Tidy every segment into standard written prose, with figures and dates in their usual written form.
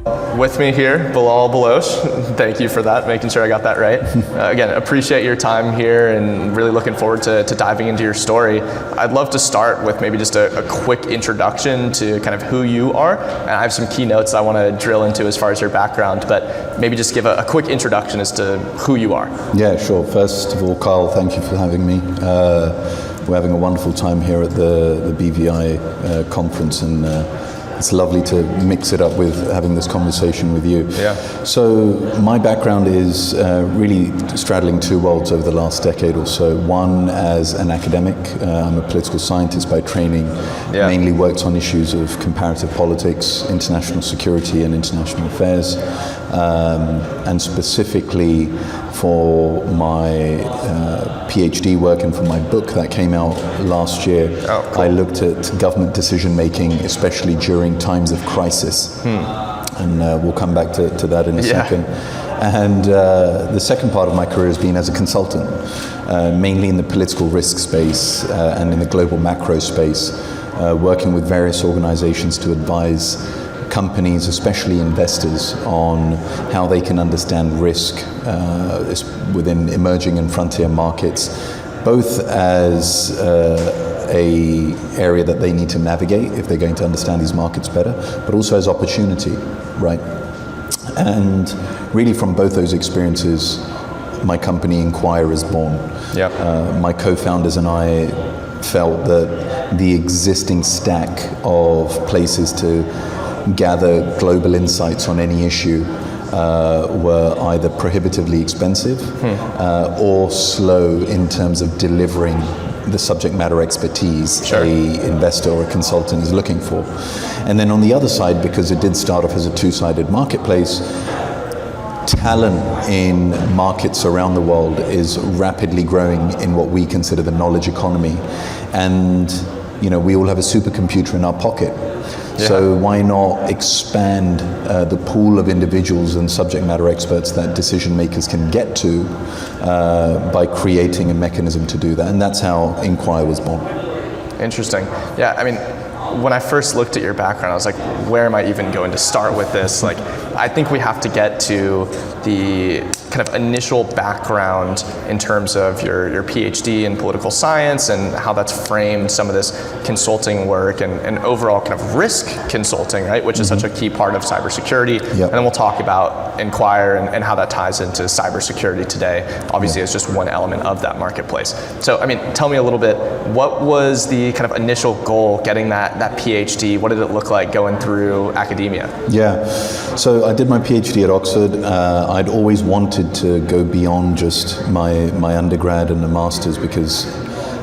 With me here, Bilal Baloch. Thank you for that, making sure I got that right. Again, appreciate your time here and really looking forward to diving into your story. I'd love to start with maybe just a quick introduction to kind of who you are. And I have some key notes I want to drill into as far as your background, but maybe just give a quick introduction as to who you are. Yeah, sure. First of all, Kyle, thank you for having me. We're having a wonderful time here at the BVI conference, and it's lovely to mix it up with having this conversation with you. Yeah. So my background is really straddling two worlds over the last decade or so. One as an academic, I'm a political scientist by training, mainly worked on issues of comparative politics, international security and international affairs, and specifically for my PhD work and for my book that came out last year, I looked at government decision making, especially during times of crisis. And we'll come back to that in a second. And the second part of my career has been as a consultant, mainly in the political risk space and in the global macro space, working with various organizations to advise companies, especially investors, on how they can understand risk within emerging and frontier markets, both as a area that they need to navigate if they're going to understand these markets better, but also as opportunity, right? And really from both those experiences, my company Enquire is born. My co-founders and I felt that the existing stack of places to gather global insights on any issue were either prohibitively expensive or slow in terms of delivering the subject matter expertise a investor or a consultant is looking for. And then on the other side, because it did start off as a two-sided marketplace, talent in markets around the world is rapidly growing in what we consider the knowledge economy. And we all have a supercomputer in our pocket. So why not expand the pool of individuals and subject matter experts that decision makers can get to by creating a mechanism to do that? And that's how Enquire was born. Interesting. Yeah, I mean, when I first looked at your background, I was like, where am I even going to start with this? Like, I think we have to get to the kind of initial background in terms of your PhD in political science and how that's framed some of this consulting work and overall kind of risk consulting, right? Which is such a key part of cybersecurity. And then we'll talk about Enquire and how that ties into cybersecurity today, obviously as just one element of that marketplace. So, I mean, tell me a little bit, what was the kind of initial goal getting that PhD? What did it look like going through academia? Yeah, so I did my PhD at Oxford. I'd always wanted to go beyond just my undergrad and the masters because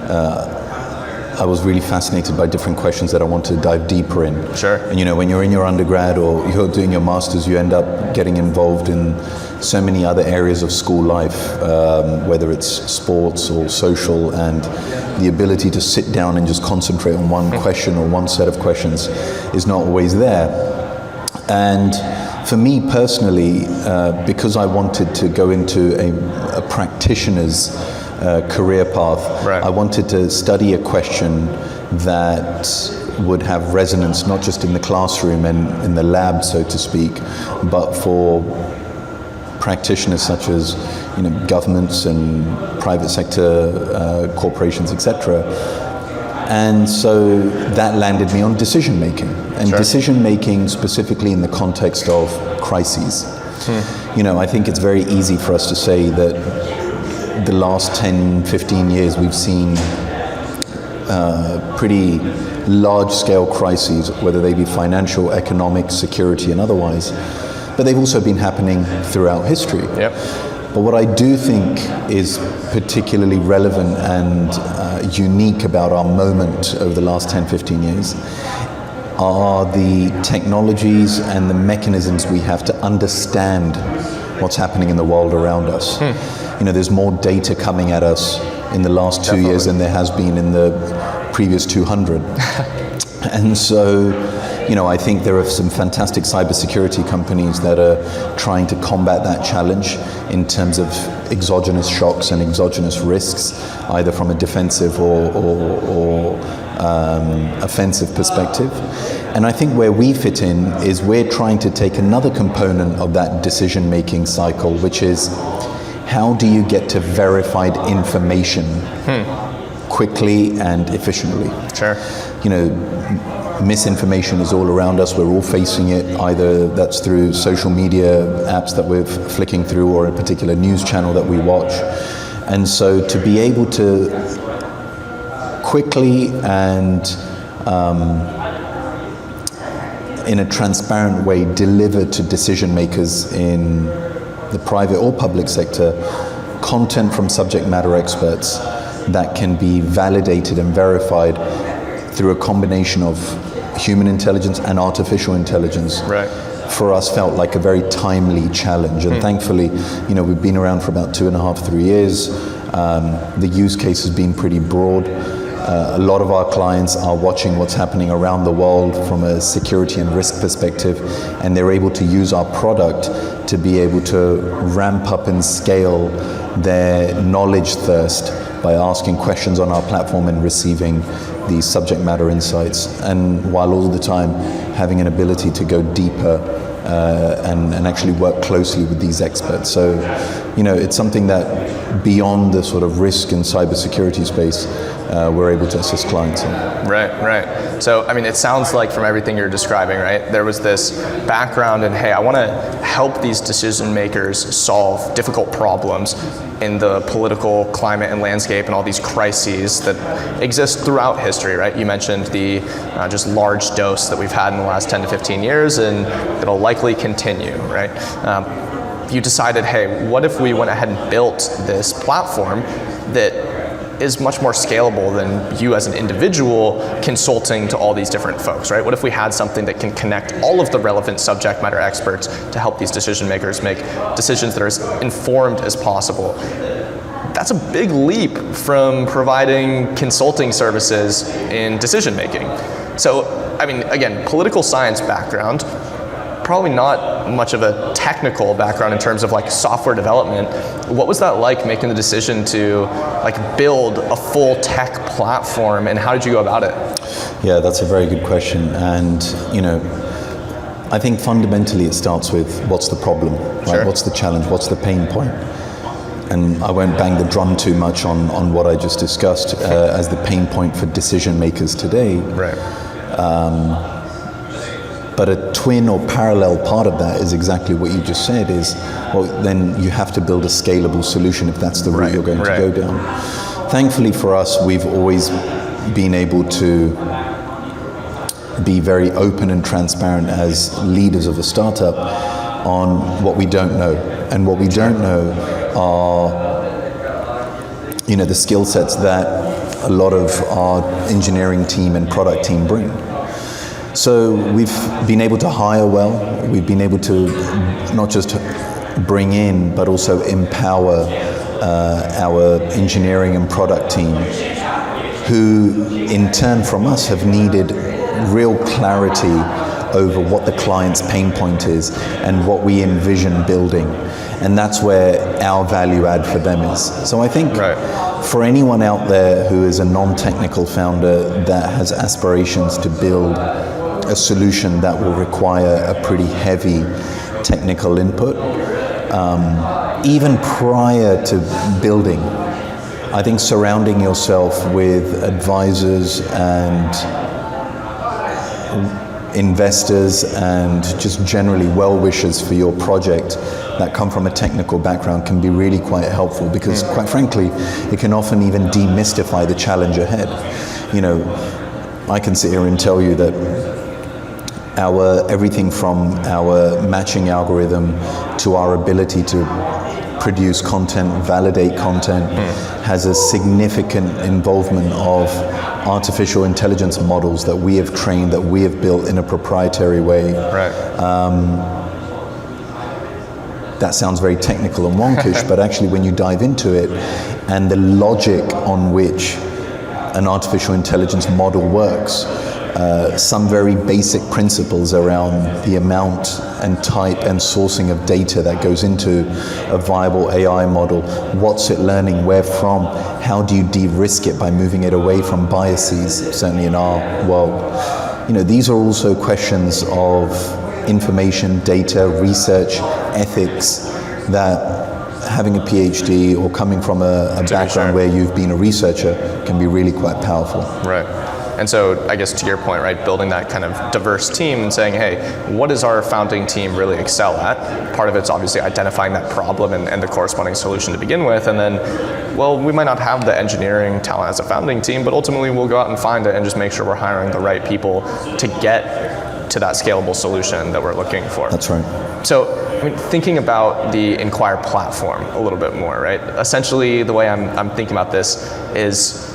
I was really fascinated by different questions that I wanted to dive deeper in. And when you're in your undergrad or you're doing your masters, you end up getting involved in so many other areas of school life, whether it's sports or social, and the ability to sit down and just concentrate on one question or one set of questions is not always there. And for me personally, because I wanted to go into a practitioner's career path, I wanted to study a question that would have resonance not just in the classroom and in the lab, so to speak, but for practitioners such as governments and private sector corporations, etc. And so that landed me on decision making, and decision making specifically in the context of crises. I think it's very easy for us to say that the last 10, 15 years we've seen pretty large-scale crises, whether they be financial, economic, security, and otherwise. But they've also been happening throughout history. But what I do think is particularly relevant and unique about our moment over the last 10, 15 years are the technologies and the mechanisms we have to understand what's happening in the world around us. There's more data coming at us in the last 2 years than there has been in the previous 200. And so, I think there are some fantastic cybersecurity companies that are trying to combat that challenge in terms of exogenous shocks and exogenous risks, either from a defensive or offensive perspective. And I think where we fit in is we're trying to take another component of that decision-making cycle, which is how do you get to verified information quickly and efficiently? Sure. You know, misinformation is all around us. We're all facing it, either that's through social media apps that we're flicking through or a particular news channel that we watch. And so to be able to quickly and in a transparent way deliver to decision makers in the private or public sector content from subject matter experts that can be validated and verified through a combination of human intelligence and artificial intelligence, right, for us felt like a very timely challenge. And thankfully, you know, we've been around for about 2.5, 3 years. The use case has been pretty broad. A lot of our clients are watching what's happening around the world from a security and risk perspective, and they're able to use our product to be able to ramp up and scale their knowledge thirst by asking questions on our platform and receiving these subject matter insights, and while all the time having an ability to go deeper and actually work closely with these experts. So, you know, it's something that beyond the sort of risk and cybersecurity space, we're able to assist clients in. Right. So, I mean, it sounds like from everything you're describing, right, there was this background in, hey, I want to help these decision makers solve difficult problems in the political climate and landscape and all these crises that exist throughout history, right? You mentioned the just large dose that we've had in the last 10 to 15 years, and it'll likely continue, right? You decided, hey, what if we went ahead and built this platform that is much more scalable than you as an individual consulting to all these different folks, right? What if we had something that can connect all of the relevant subject matter experts to help these decision makers make decisions that are as informed as possible? That's a big leap from providing consulting services in decision making. So, I mean, again, political science background, probably not much of a technical background in terms of like software development. What was that like, making the decision to like build a full tech platform, and how did you go about it? Yeah, that's a very good question. And, you know, I think fundamentally it starts with what's the problem, right? Sure. What's the challenge? What's the pain point? And I won't bang the drum too much on what I just discussed as the pain point for decision makers today. Right. But a twin or parallel part of that is exactly what you just said is, well, then you have to build a scalable solution if that's the route you're going to go down. Thankfully for us, we've always been able to be very open and transparent as leaders of a startup on what we don't know. And what we don't know are, you know, the skill sets that a lot of our engineering team and product team bring. So we've been able to hire well, we've been able to not just bring in, but also empower our engineering and product team, who in turn from us have needed real clarity over what the client's pain point is and what we envision building. And that's where our value add for them is. So I think for anyone out there who is a non-technical founder that has aspirations to build a solution that will require a pretty heavy technical input, even prior to building, I think surrounding yourself with advisors and investors and just generally well-wishers for your project that come from a technical background can be really quite helpful, because quite frankly, it can often even demystify the challenge ahead. You know, I can sit here and tell you that everything from our matching algorithm to our ability to produce content, validate content, has a significant involvement of artificial intelligence models that we have trained, that we have built in a proprietary way. That sounds very technical and wonkish, but actually when you dive into it and the logic on which an artificial intelligence model works, some very basic principles around the amount and type and sourcing of data that goes into a viable AI model. What's it learning? Where from? How do you de-risk it by moving it away from biases, certainly in our world? these are also questions of information, data, research, ethics that having a PhD or coming from a background where you've been a researcher can be really quite powerful. Right. And so I guess to your point, right, building that kind of diverse team and saying, hey, what does our founding team really excel at? Part of it's obviously identifying that problem and the corresponding solution to begin with. And then, well, we might not have the engineering talent as a founding team, but ultimately we'll go out and find it and just make sure we're hiring the right people to get to that scalable solution that we're looking for. That's right. So, I mean, thinking about the Enquire platform a little bit more, right? Essentially, the way I'm thinking about this is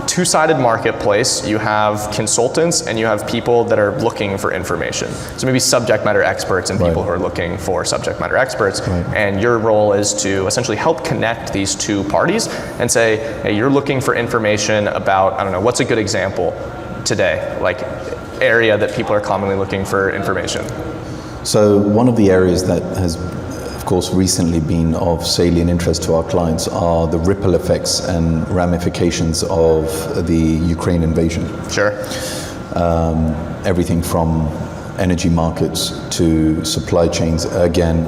two-sided marketplace. You have consultants and you have people that are looking for information. So maybe subject matter experts and people who are looking for subject matter experts. And your role is to essentially help connect these two parties and say, hey, you're looking for information about, I don't know, what's a good example today? Like area that people are commonly looking for information. So one of the areas that has, of course, recently been of salient interest to our clients are the ripple effects and ramifications of the Ukraine invasion. Sure. Everything from energy markets to supply chains again,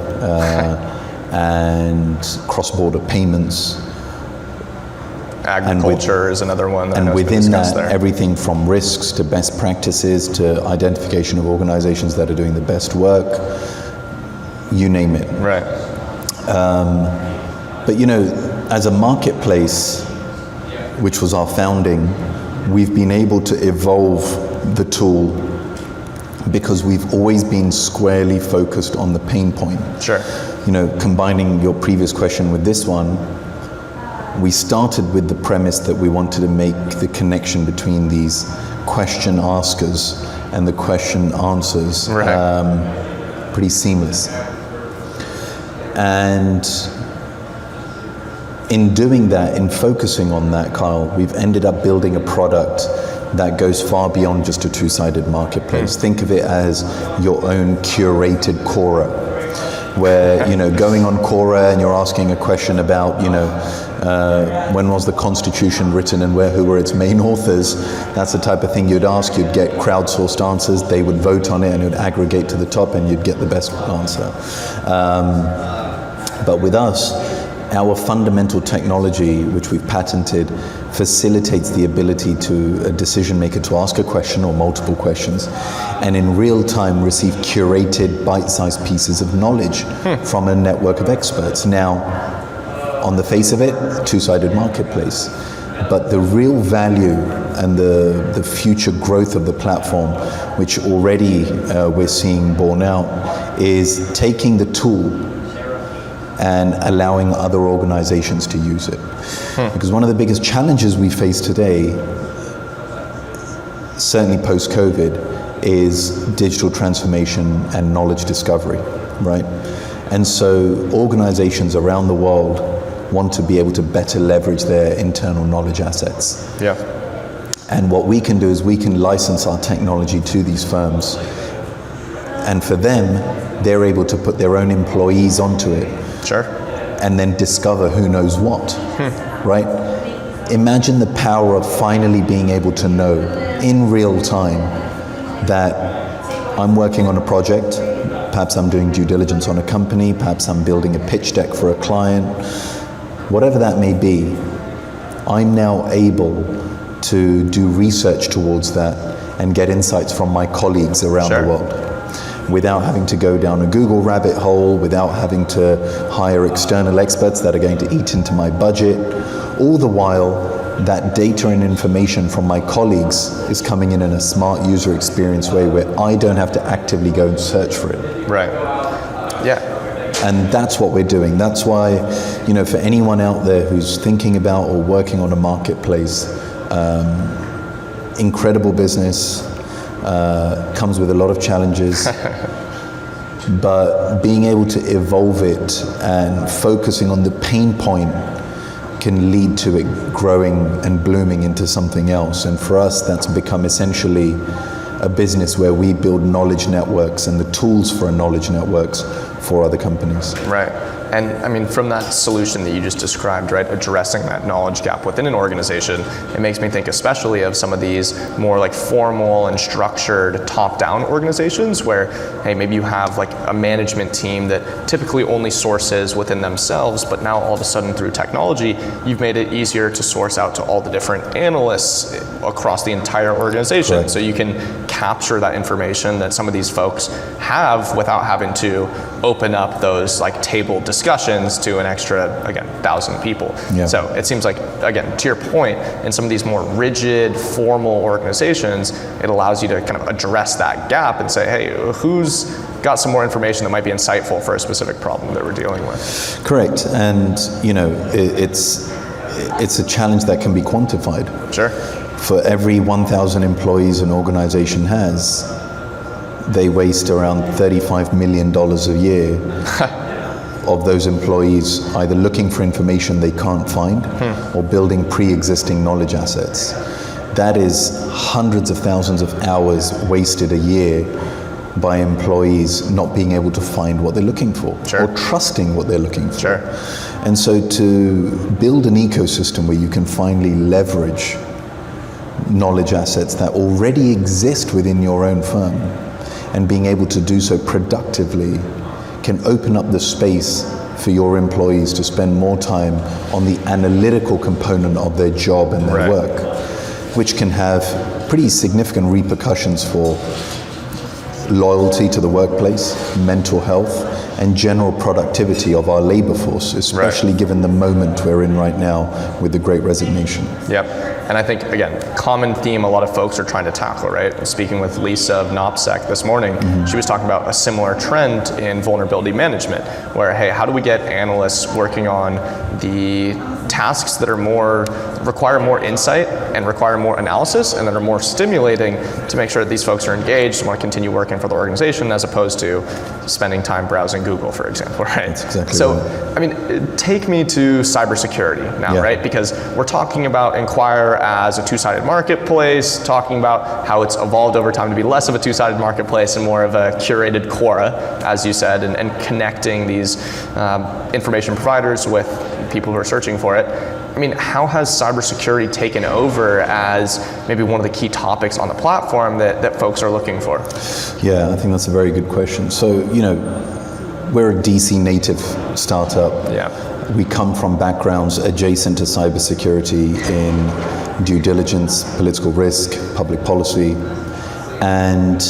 and cross-border payments. Agriculture is another one. And within that, everything from risks to best practices to identification of organizations that are doing the best work, you name it. Right. But as a marketplace, which was our founding, we've been able to evolve the tool because we've always been squarely focused on the pain point. Sure. Combining your previous question with this one, we started with the premise that we wanted to make the connection between these question askers and the question answers pretty seamless. And in doing that, in focusing on that, Kyle, we've ended up building a product that goes far beyond just a two-sided marketplace. Think of it as your own curated Quora, where, going on Quora and you're asking a question about, when was the Constitution written and who were its main authors? That's the type of thing you'd ask. You'd get crowdsourced answers. They would vote on it and it would aggregate to the top and you'd get the best answer. But with us, our fundamental technology, which we've patented, facilitates the ability to a decision maker to ask a question or multiple questions and in real time receive curated bite-sized pieces of knowledge from a network of experts. Now, on the face of it, two-sided marketplace. But the real value and the future growth of the platform, which already we're seeing borne out, is taking the tool and allowing other organizations to use it. Because one of the biggest challenges we face today, certainly post-COVID, is digital transformation and knowledge discovery, right? And so organizations around the world want to be able to better leverage their internal knowledge assets. Yeah. And what we can do is we can license our technology to these firms. And for them, they're able to put their own employees onto it. Sure. And then discover who knows what, right? Imagine the power of finally being able to know in real time that I'm working on a project, perhaps I'm doing due diligence on a company, perhaps I'm building a pitch deck for a client, whatever that may be, I'm now able to do research towards that and get insights from my colleagues around the world without having to go down a Google rabbit hole, without having to hire external experts that are going to eat into my budget. All the while, that data and information from my colleagues is coming in a smart user experience way where I don't have to actively go and search for it. Right. Yeah. And that's what we're doing. That's why, for anyone out there who's thinking about or working on a marketplace, incredible business, comes with a lot of challenges, but being able to evolve it and focusing on the pain point can lead to it growing and blooming into something else. And for us, that's become essentially a business where we build knowledge networks and the tools for knowledge networks for other companies. Right. And I mean, from that solution that you just described, right, addressing that knowledge gap within an organization, it makes me think especially of some of these more like formal and structured top-down organizations where, hey, maybe you have like a management team that typically only sources within themselves, but now all of a sudden through technology, you've made it easier to source out to all the different analysts across the entire organization. Correct. So you can capture that information that some of these folks have without having to open up those like table discussions to an extra, again, 1,000 people. Yeah. So it seems like, again, to your point, in some of these more rigid, formal organizations, it allows you to kind of address that gap and say, hey, who's got some more information that might be insightful for a specific problem that we're dealing with? Correct, and you know, it's a challenge that can be quantified. Sure. For every 1,000 employees an organization has, they waste around $35 million a year of those employees either looking for information they can't find or building pre-existing knowledge assets. That is hundreds of thousands of hours wasted a year by employees not being able to find what they're looking for, sure, or trusting what they're looking for. Sure. And so to build an ecosystem where you can finally leverage knowledge assets that already exist within your own firm and being able to do so productively can open up the space for your employees to spend more time on the analytical component of their job and their work, which can have pretty significant repercussions for loyalty to the workplace, mental health, and general productivity of our labor force, especially given the moment we're in right now with the Great Resignation. Yep. And I think, again, common theme a lot of folks are trying to tackle, right? Speaking with Lisa of NOPSEC this morning, she was talking about a similar trend in vulnerability management, where, hey, how do we get analysts working on the tasks that are require more insight and require more analysis and that are more stimulating to make sure that these folks are engaged and want to continue working for the organization as opposed to spending time browsing Google, for example, right? That's exactly so, right. I mean, take me to cybersecurity now, right? Because we're talking about Enquire as a two-sided marketplace, talking about how it's evolved over time to be less of a two-sided marketplace and more of a curated Quora, as you said, and connecting these information providers with people who are searching for it. I mean, how has cybersecurity taken over as maybe one of the key topics on the platform that folks are looking for? Yeah, I think that's a very good question. So, you know, we're a DC native startup. Yeah. We come from backgrounds adjacent to cybersecurity in due diligence, political risk, public policy, and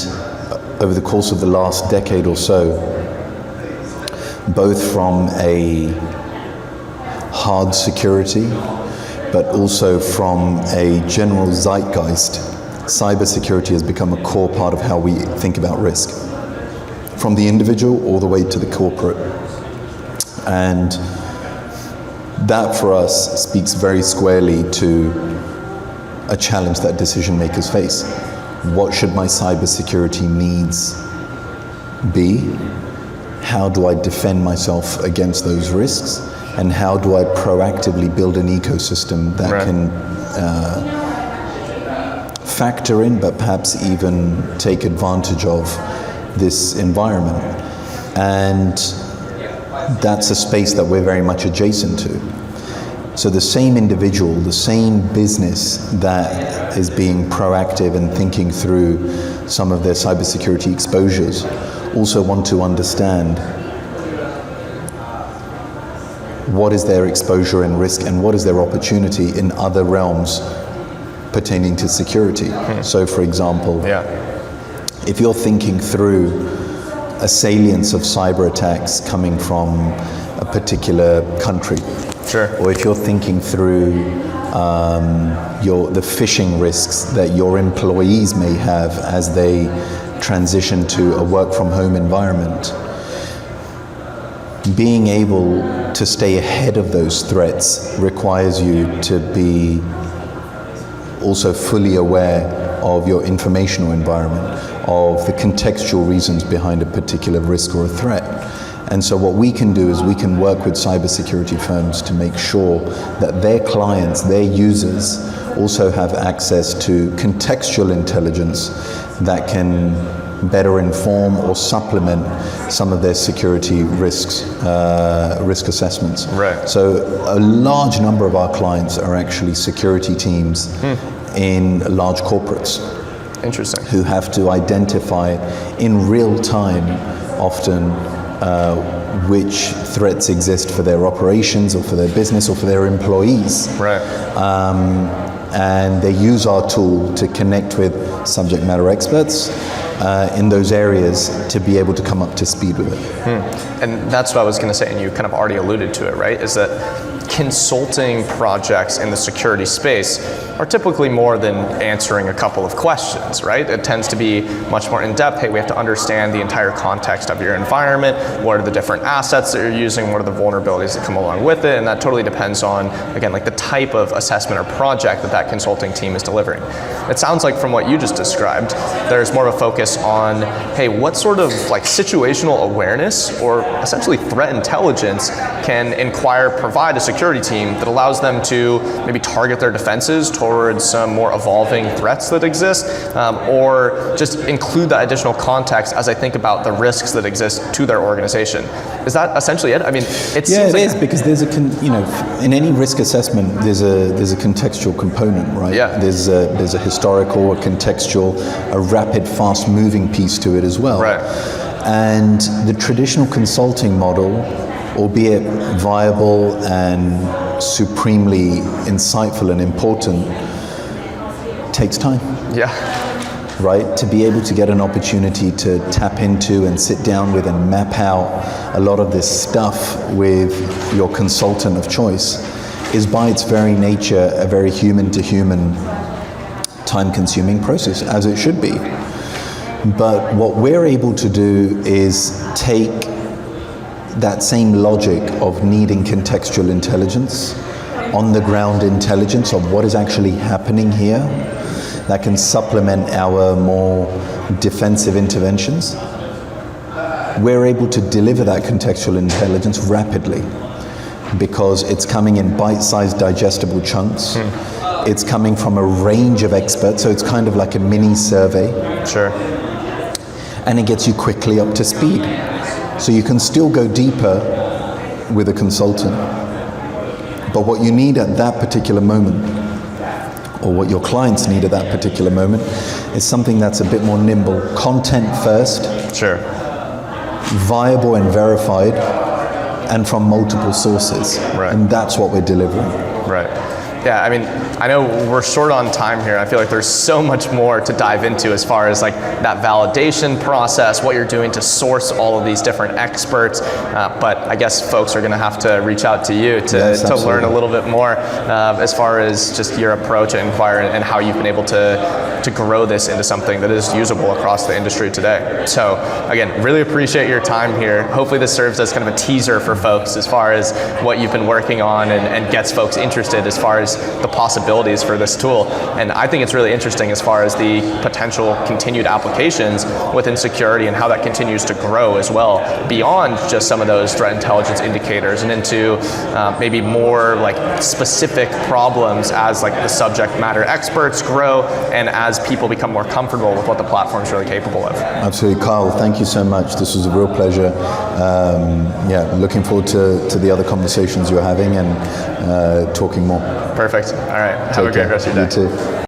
over the course of the last decade or so, both from a hard security, but also from a general zeitgeist, cybersecurity has become a core part of how we think about risk, from the individual all the way to the corporate. And that for us speaks very squarely to a challenge that decision makers face. What should my cybersecurity needs be? How do I defend myself against those risks? And how do I proactively build an ecosystem that can factor in, but perhaps even take advantage of this environment? And that's a space that we're very much adjacent to. So the same individual, the same business that is being proactive and thinking through some of their cybersecurity exposures also want to understand what is their exposure and risk and what is their opportunity in other realms pertaining to security. So for example, if you're thinking through a salience of cyber attacks coming from a particular country, or if you're thinking through the phishing risks that your employees may have as they transition to a work from home environment, being able to stay ahead of those threats requires you to be also fully aware of your informational environment, of the contextual reasons behind a particular risk or a threat. And so what we can do is we can work with cybersecurity firms to make sure that their clients, their users, also have access to contextual intelligence that can better inform or supplement some of their security risks, risk assessments. Right. So a large number of our clients are actually security teams in large corporates. Interesting. Who have to identify in real time often which threats exist for their operations or for their business or for their employees. Right. And they use our tool to connect with subject matter experts in those areas to be able to come up to speed with it. And that's what I was going to say, and you kind of already alluded to it, right? Is that consulting projects in the security space are typically more than answering a couple of questions, right? It tends to be much more in-depth. Hey, we have to understand the entire context of your environment. What are the different assets that you're using? What are the vulnerabilities that come along with it? And that totally depends on, again, like the type of assessment or project that that consulting team is delivering. It sounds like from what you just described, there's more of a focus on, hey, what sort of like situational awareness or essentially threat intelligence can Enquire provide a security team that allows them to maybe target their defenses towards some more evolving threats that exist, or just include that additional context as I think about the risks that exist to their organization. Is that essentially it? I mean, it seems like... is, because there's in any risk assessment, there's a contextual component, right? Yeah. There's a historical, a contextual, a rapid, fast-moving piece to it as well. Right. And the traditional consulting model, albeit viable and supremely insightful and important, takes time. Yeah. Right? To be able to get an opportunity to tap into and sit down with and map out a lot of this stuff with your consultant of choice is by its very nature a very human-to-human, time-consuming process, as it should be. But what we're able to do is take that same logic of needing contextual intelligence, on-the-ground intelligence of what is actually happening here, that can supplement our more defensive interventions. We're able to deliver that contextual intelligence rapidly because it's coming in bite-sized digestible chunks. It's coming from a range of experts, so it's kind of like a mini survey. Sure. And it gets you quickly up to speed. So you can still go deeper with a consultant. But what you need at that particular moment, or what your clients need at that particular moment, is something that's a bit more nimble. Content first. Sure. Viable and verified, and from multiple sources. Right. And that's what we're delivering. Right. Yeah, I mean, I know we're short on time here. I feel like there's so much more to dive into as far as like that validation process, what you're doing to source all of these different experts. But I guess folks are going to have to reach out to you to learn a little bit more as far as just your approach at Enquire and how you've been able to grow this into something that is usable across the industry today. So again, really appreciate your time here. Hopefully this serves as kind of a teaser for folks as far as what you've been working on and gets folks interested as far as the possibilities for this tool. And I think it's really interesting as far as the potential continued applications within security and how that continues to grow as well, beyond just some of those threat intelligence indicators and into maybe more like specific problems as like the subject matter experts grow and as people become more comfortable with what the platform is really capable of. Absolutely. Kyle, thank you so much. This was a real pleasure. Looking forward to the other conversations you're having and talking more. Perfect. All right. Have a great rest of your day. You too.